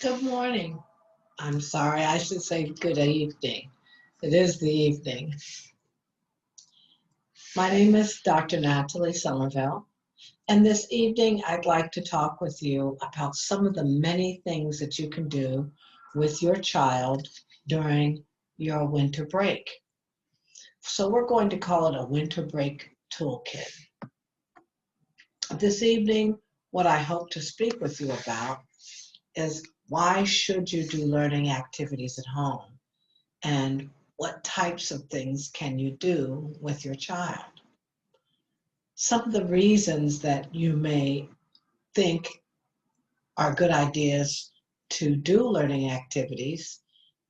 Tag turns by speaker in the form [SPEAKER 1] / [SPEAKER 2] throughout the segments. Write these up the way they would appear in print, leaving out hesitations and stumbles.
[SPEAKER 1] Good morning. I'm sorry, I should say good evening. It is the evening. My name is Dr. Natalie Somerville, and this evening I'd like to talk with you about some of the many things that you can do with your child during your winter break. So we're going to call it a winter break toolkit. This evening, what I hope to speak with you about is why should you do learning activities at home? And what types of things can you do with your child? Some of the reasons that you may think are good ideas to do learning activities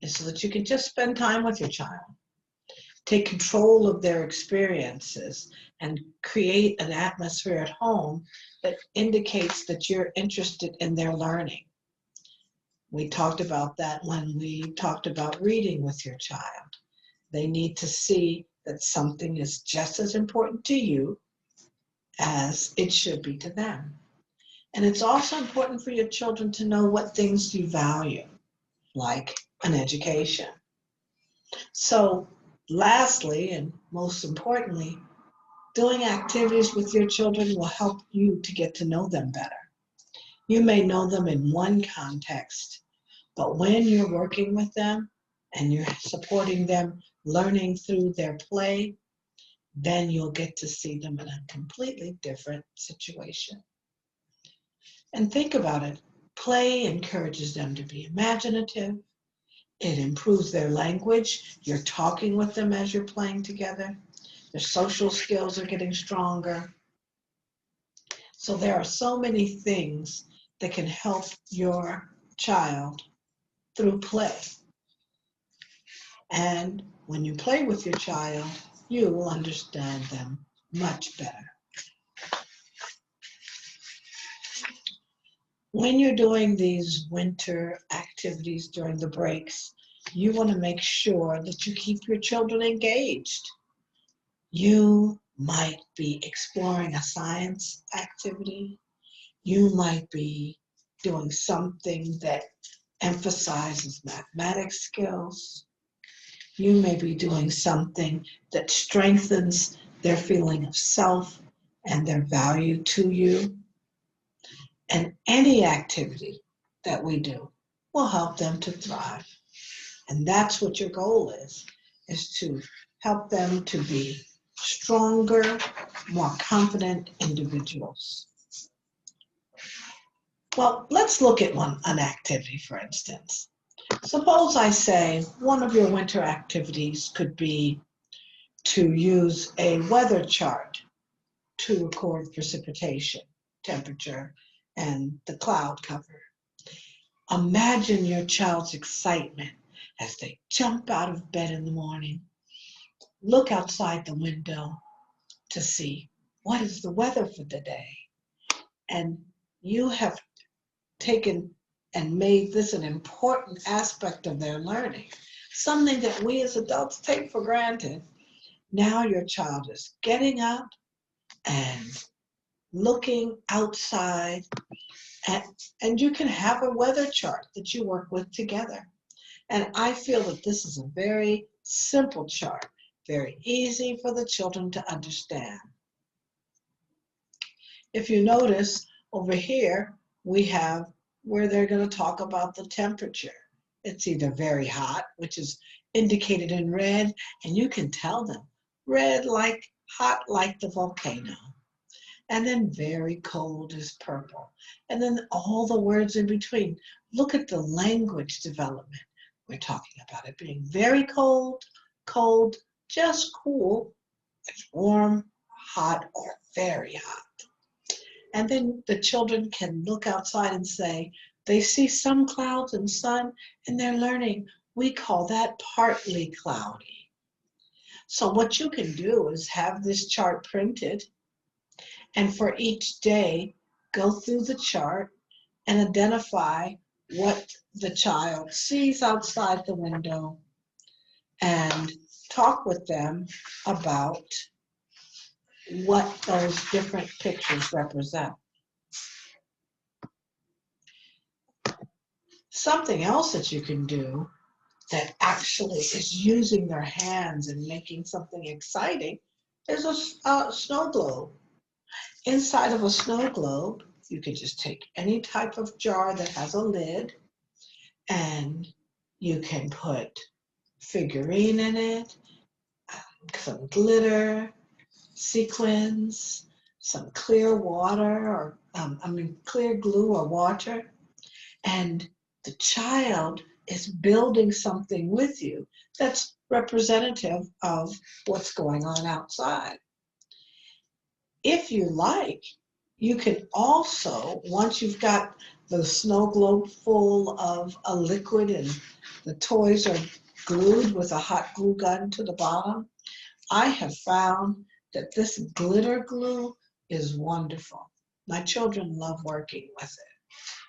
[SPEAKER 1] is so that you can just spend time with your child, take control of their experiences, and create an atmosphere at home that indicates that you're interested in their learning. We talked about that when we talked about reading with your child. They need to see that something is just as important to you as it should be to them. And it's also important for your children to know what things you value, like an education. So lastly, and most importantly, doing activities with your children will help you to get to know them better. You may know them in one context, but when you're working with them and you're supporting them learning through their play, then you'll get to see them in a completely different situation. And think about it. Play encourages them to be imaginative. It improves their language. You're talking with them as you're playing together. Their social skills are getting stronger. So there are so many things that can help your child through play. And when you play with your child, you will understand them much better. When you're doing these winter activities during the breaks, you want to make sure that you keep your children engaged. You might be exploring a science activity. You might be doing something that emphasizes mathematics skills. You may be doing something that strengthens their feeling of self and their value to you. And any activity that we do will help them to thrive. And that's what your goal is to help them to be stronger, more confident individuals. Well, let's look at an activity, for instance. Suppose I say one of your winter activities could be to use a weather chart to record precipitation, temperature, and the cloud cover. Imagine your child's excitement as they jump out of bed in the morning, look outside the window to see what is the weather for the day. And you have taken and made this an important aspect of their learning, something that we as adults take for granted. Now your child is getting up and looking outside, and you can have a weather chart that you work with together. And I feel that this is a very simple chart, very easy for the children to understand. If you notice over here, we have where they're going to talk about the temperature. It's either very hot, which is indicated in red, and you can tell them red like hot like the volcano. And then very cold is purple. And then all the words in between. Look at the language development. We're talking about it being very cold, cold, just cool, it's warm, hot, or very hot. And then the children can look outside and say, they see some clouds and sun, and they're learning. We call that partly cloudy. So what you can do is have this chart printed, and for each day, go through the chart and identify what the child sees outside the window and talk with them about what those different pictures represent. Something else that you can do that actually is using their hands and making something exciting is a snow globe. Inside of a snow globe, you can just take any type of jar that has a lid and you can put figurine in it, some glitter, sequins, some clear water or clear glue or water, and the child is building something with you that's representative of what's going on outside. If you like, you can also, once you've got the snow globe full of a liquid and the toys are glued with a hot glue gun to the bottom, I have found that this glitter glue is wonderful. My children love working with it.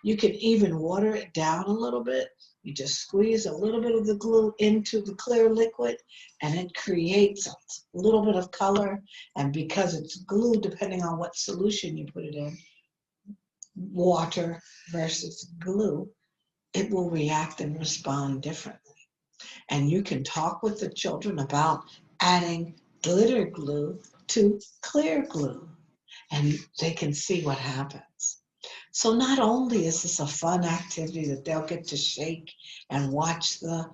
[SPEAKER 1] You can even water it down a little bit. You just squeeze a little bit of the glue into the clear liquid and it creates a little bit of color. And because it's glue, depending on what solution you put it in, water versus glue, it will react and respond differently. And you can talk with the children about adding glitter glue to clear glue and they can see what happens. So not only is this a fun activity that they'll get to shake and watch the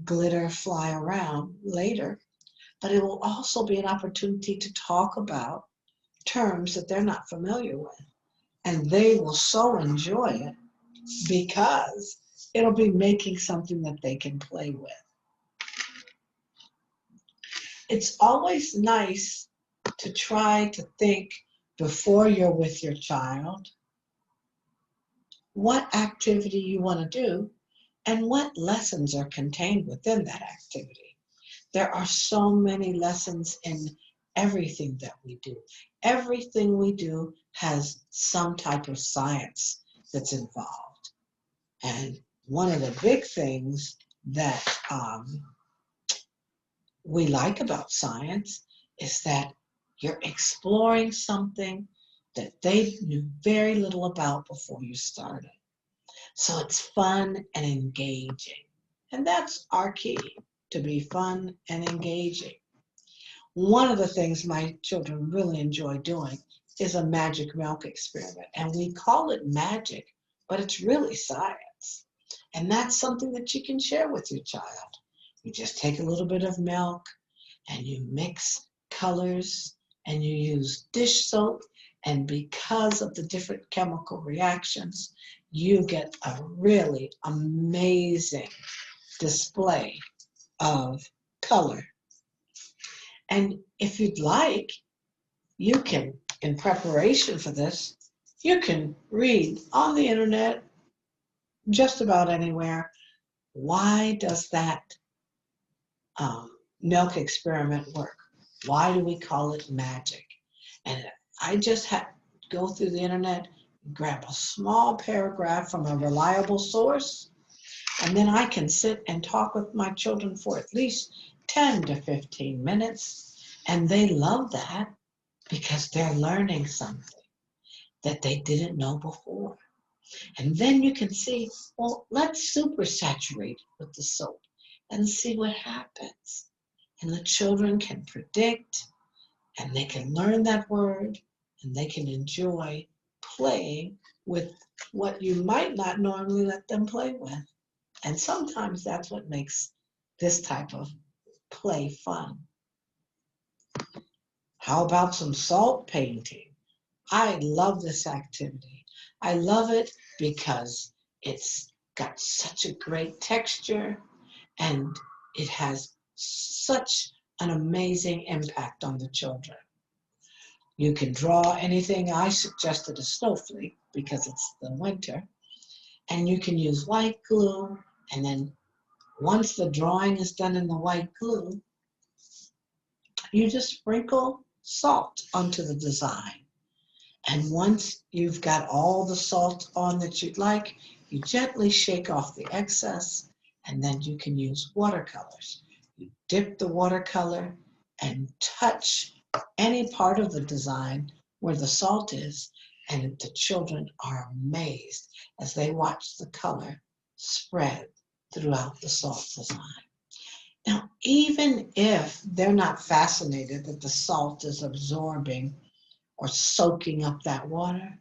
[SPEAKER 1] glitter fly around later, but it will also be an opportunity to talk about terms that they're not familiar with. And they will so enjoy it because it'll be making something that they can play with. It's always nice to try to think before you're with your child what activity you want to do and what lessons are contained within that activity. There are so many lessons in everything that we do. Everything we do has some type of science that's involved. And one of the big things that we like about science is that you're exploring something that they knew very little about before you started. So it's fun and engaging. And that's our key, to be fun and engaging. One of the things my children really enjoy doing is a magic milk experiment. And we call it magic, but it's really science. And that's something that you can share with your child. You just take a little bit of milk and you mix colors and you use dish soap. And because of the different chemical reactions, you get a really amazing display of color. And if you'd like, you can, in preparation for this, you can read on the internet, just about anywhere, why does that milk experiment work? Why do we call it magic? And I just had to go through the internet, grab a small paragraph from a reliable source, and then I can sit and talk with my children for at least 10 to 15 minutes. And they love that because they're learning something that they didn't know before. And then you can see, well, let's super saturate it with the soap and see what happens. And the children can predict and they can learn that word and they can enjoy playing with what you might not normally let them play with. And sometimes that's what makes this type of play fun. How about some salt painting? I love this activity. I love it because it's got such a great texture and it has such an amazing impact on the children. You can draw anything. I suggested a snowflake because it's the winter. And you can use white glue. And then once the drawing is done in the white glue, you just sprinkle salt onto the design. And once you've got all the salt on that you'd like, you gently shake off the excess, and then you can use watercolors. You dip the watercolor and touch any part of the design where the salt is, and the children are amazed as they watch the color spread throughout the salt design. Now, even if they're not fascinated that the salt is absorbing or soaking up that water,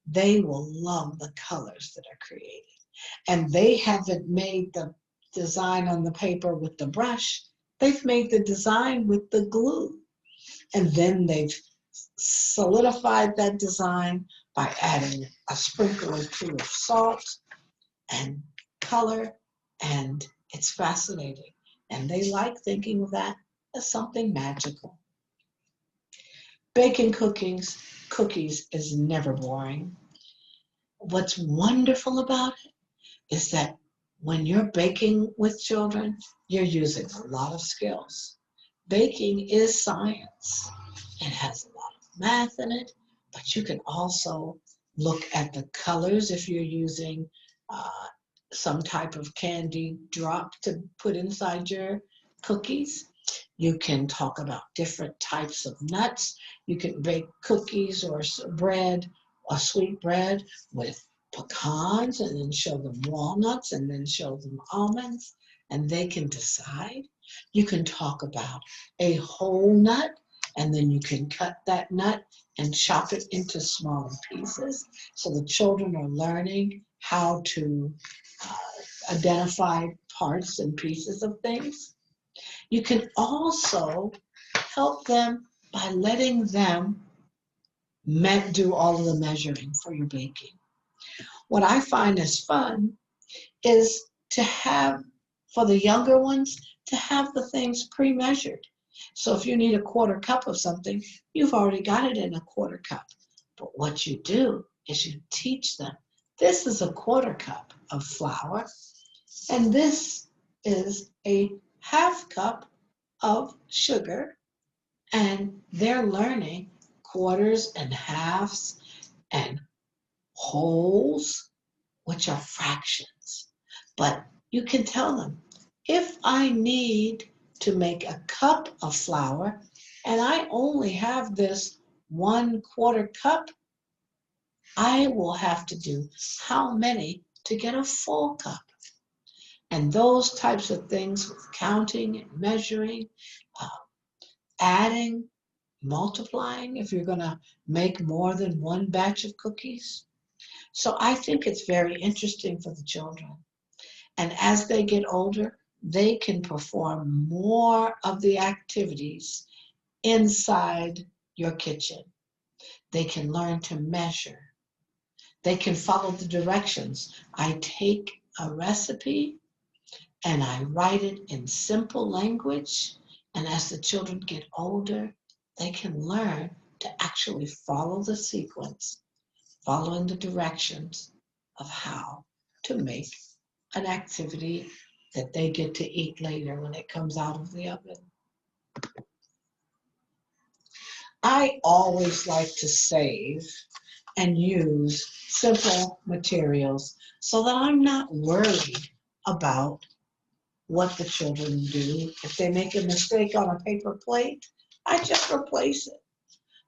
[SPEAKER 1] they will love the colors that are created. And they haven't made the design on the paper with the brush, they've made the design with the glue. And then they've solidified that design by adding a sprinkle or two of salt and color, and it's fascinating. And they like thinking of that as something magical. Baking cookies is never boring. What's wonderful about it is that when you're baking with children, you're using a lot of skills. Baking is science. It has a lot of math in it, but you can also look at the colors if you're using some type of candy drop to put inside your cookies. You can talk about different types of nuts. You can bake cookies or bread, a sweet bread with pecans, and then show them walnuts, and then show them almonds, and they can decide. You can talk about a whole nut, and then you can cut that nut and chop it into smaller pieces. So the children are learning how to identify parts and pieces of things. You can also help them by letting them do all of the measuring for your baking. What I find is fun is to have, for the younger ones, to have the things pre-measured. So if you need a quarter cup of something, you've already got it in a quarter cup. But what you do is you teach them, this is a quarter cup of flour, and this is a half cup of sugar, and they're learning quarters and halves and wholes, which are fractions. But you can tell them, if I need to make a cup of flour and I only have this 1/4 cup, I will have to do how many to get a full cup? And those types of things with counting and measuring, uh, adding, multiplying, if you're going to make more than one batch of cookies. So I think it's very interesting for the children. And as they get older, they can perform more of the activities inside your kitchen. They can learn to measure. They can follow the directions. I take a recipe and I write it in simple language. And as the children get older, they can learn to actually follow the sequence, following the directions of how to make an activity that they get to eat later when it comes out of the oven. I always like to save and use simple materials so that I'm not worried about what the children do. If they make a mistake on a paper plate, I just replace it.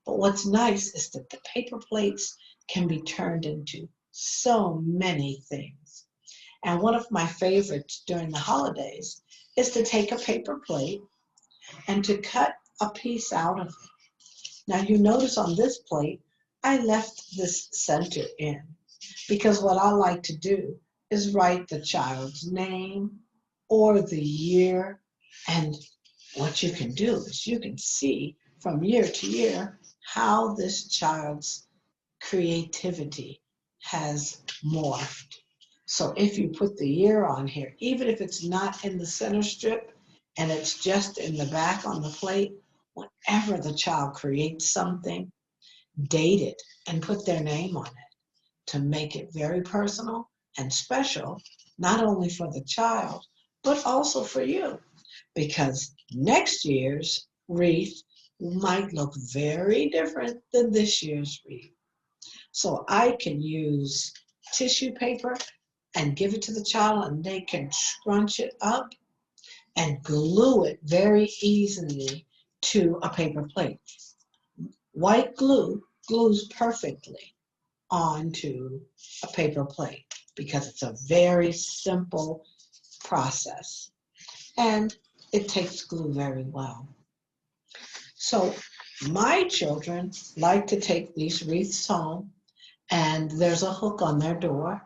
[SPEAKER 1] But what's nice is that the paper plates can be turned into so many things. And one of my favorites during the holidays is to take a paper plate and to cut a piece out of it. Now you notice on this plate, I left this center in because what I like to do is write the child's name or the year. And what you can do is you can see from year to year how this child's creativity has morphed. So if you put the year on here, even if it's not in the center strip and it's just in the back on the plate, whenever the child creates something, date it and put their name on it to make it very personal and special, not only for the child, but also for you. Because next year's wreath might look very different than this year's wreath. So I can use tissue paper and give it to the child, and they can scrunch it up and glue it very easily to a paper plate. White glue glues perfectly onto a paper plate because it's a very simple process and it takes glue very well. So my children like to take these wreaths home, and there's a hook on their door,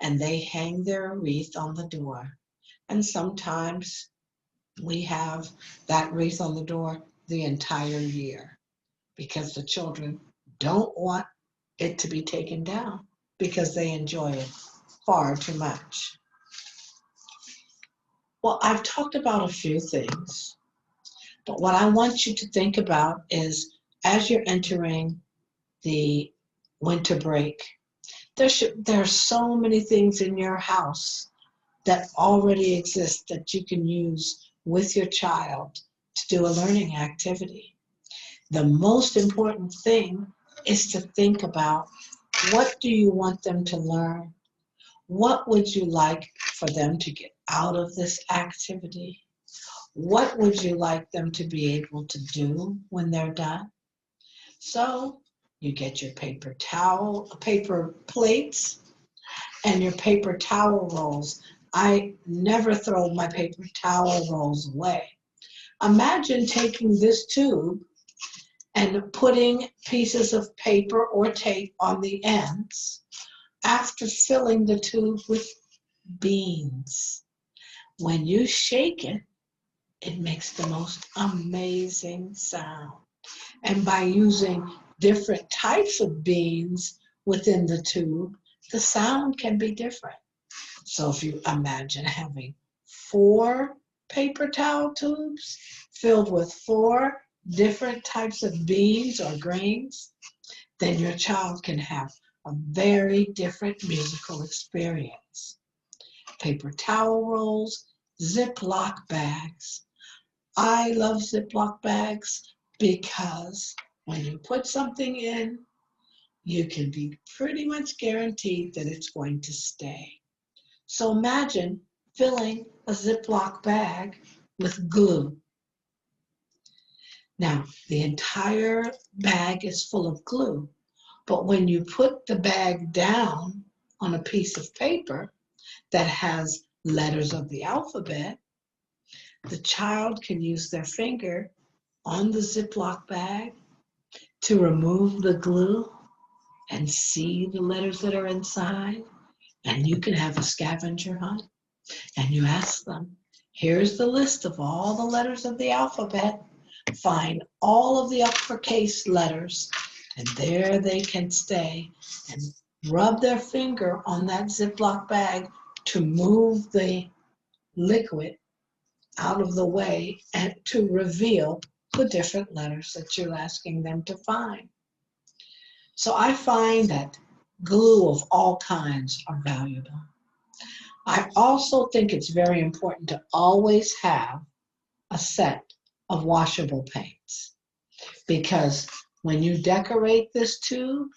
[SPEAKER 1] and they hang their wreath on the door. And sometimes we have that wreath on the door the entire year because the children don't want it to be taken down because they enjoy it far too much. Well, I've talked about a few things, but what I want you to think about is as you're entering the winter break, there's so many things in your house that already exist that you can use with your child to do a learning activity. The most important thing is to think about, what do you want them to learn? What would you like for them to get out of this activity? What would you like them to be able to do when they're done? So you get your paper plates, and your paper towel rolls. I never throw my paper towel rolls away. Imagine taking this tube and putting pieces of paper or tape on the ends after filling the tube with beans. When you shake it, it makes the most amazing sound. And by using different types of beans within the tube, the sound can be different. So if you imagine having 4 paper towel tubes filled with 4 different types of beans or grains, then your child can have a very different musical experience. Paper towel rolls, Ziploc bags. I love Ziploc bags because when you put something in, you can be pretty much guaranteed that it's going to stay. So imagine filling a Ziploc bag with glue. Now, the entire bag is full of glue, but when you put the bag down on a piece of paper that has letters of the alphabet, the child can use their finger on the Ziploc bag to remove the glue and see the letters that are inside. And you can have a scavenger hunt. And you ask them, here's the list of all the letters of the alphabet. Find all of the uppercase letters, and there they can stay and rub their finger on that Ziploc bag to move the liquid out of the way and to reveal the different letters that you're asking them to find. So I find that glue of all kinds are valuable. I also think it's very important to always have a set of washable paints, because when you decorate this tube,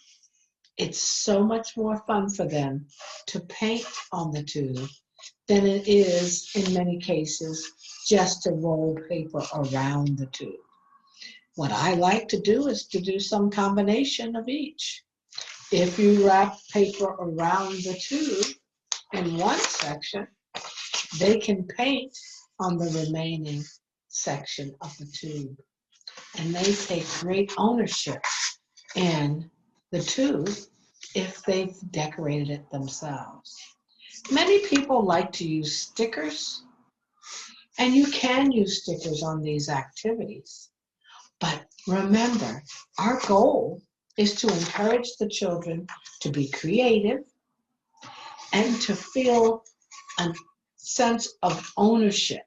[SPEAKER 1] it's so much more fun for them to paint on the tube than it is, in many cases, just to roll paper around the tube. What I like to do is to do some combination of each. If you wrap paper around the tube in one section, they can paint on the remaining section of the tube. And they take great ownership in the tube if they've decorated it themselves. Many people like to use stickers, and you can use stickers on these activities. But remember, our goal is to encourage the children to be creative and to feel a sense of ownership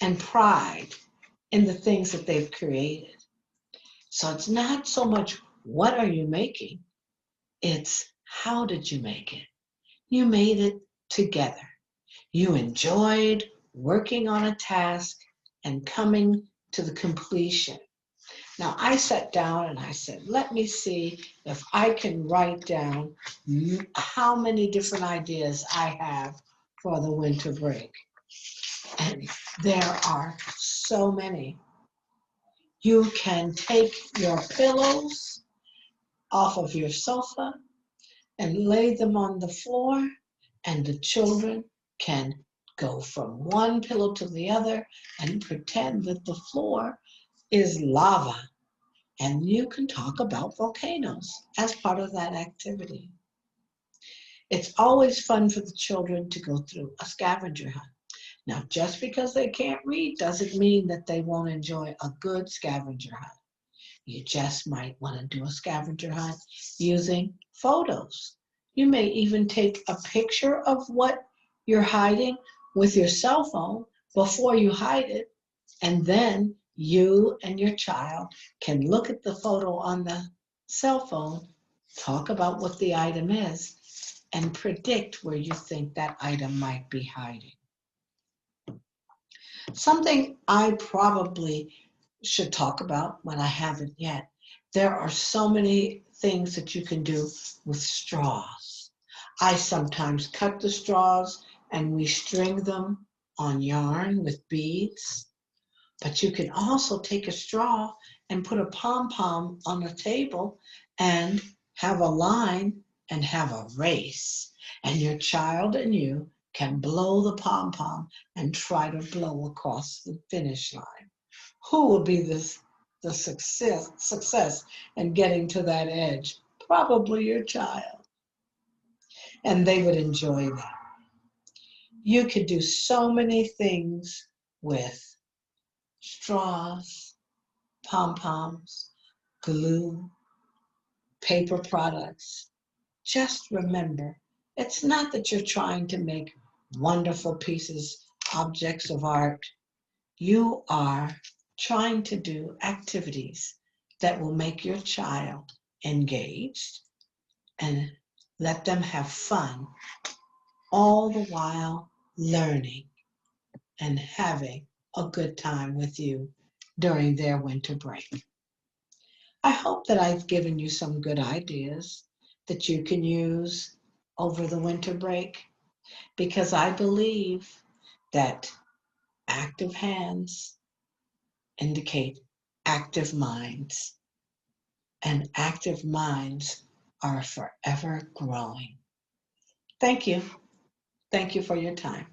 [SPEAKER 1] and pride in the things that they've created. So it's not so much what are you making, it's how did you make it? You made it together. You enjoyed working on a task and coming to the completion. Now I sat down and I said, let me see if I can write down how many different ideas I have for the winter break. And there are so many. You can take your pillows off of your sofa and lay them on the floor, and the children can go from one pillow to the other and pretend that the floor is lava. And you can talk about volcanoes as part of that activity. It's always fun for the children to go through a scavenger hunt. Now, just because they can't read doesn't mean that they won't enjoy a good scavenger hunt. You just might want to do a scavenger hunt using photos. You may even take a picture of what you're hiding with your cell phone before you hide it, and then you and your child can look at the photo on the cell phone, talk about what the item is, and predict where you think that item might be hiding. Something I probably should talk about when I haven't yet. There are so many things that you can do with straws. I sometimes cut the straws and we string them on yarn with beads. But you can also take a straw and put a pom-pom on a table and have a line and have a race. And your child and you can blow the pom-pom and try to blow across the finish line. Who will be the success in getting to that edge? Probably your child. And they would enjoy that. You could do so many things with straws, pom-poms, glue, paper products. Just remember, it's not that you're trying to make wonderful pieces, objects of art. You are trying to do activities that will make your child engaged and let them have fun, all the while learning and having a good time with you during their winter break. I hope that I've given you some good ideas that you can use over the winter break, because I believe that active hands indicate active minds, and active minds are forever growing. Thank you. Thank you for your time.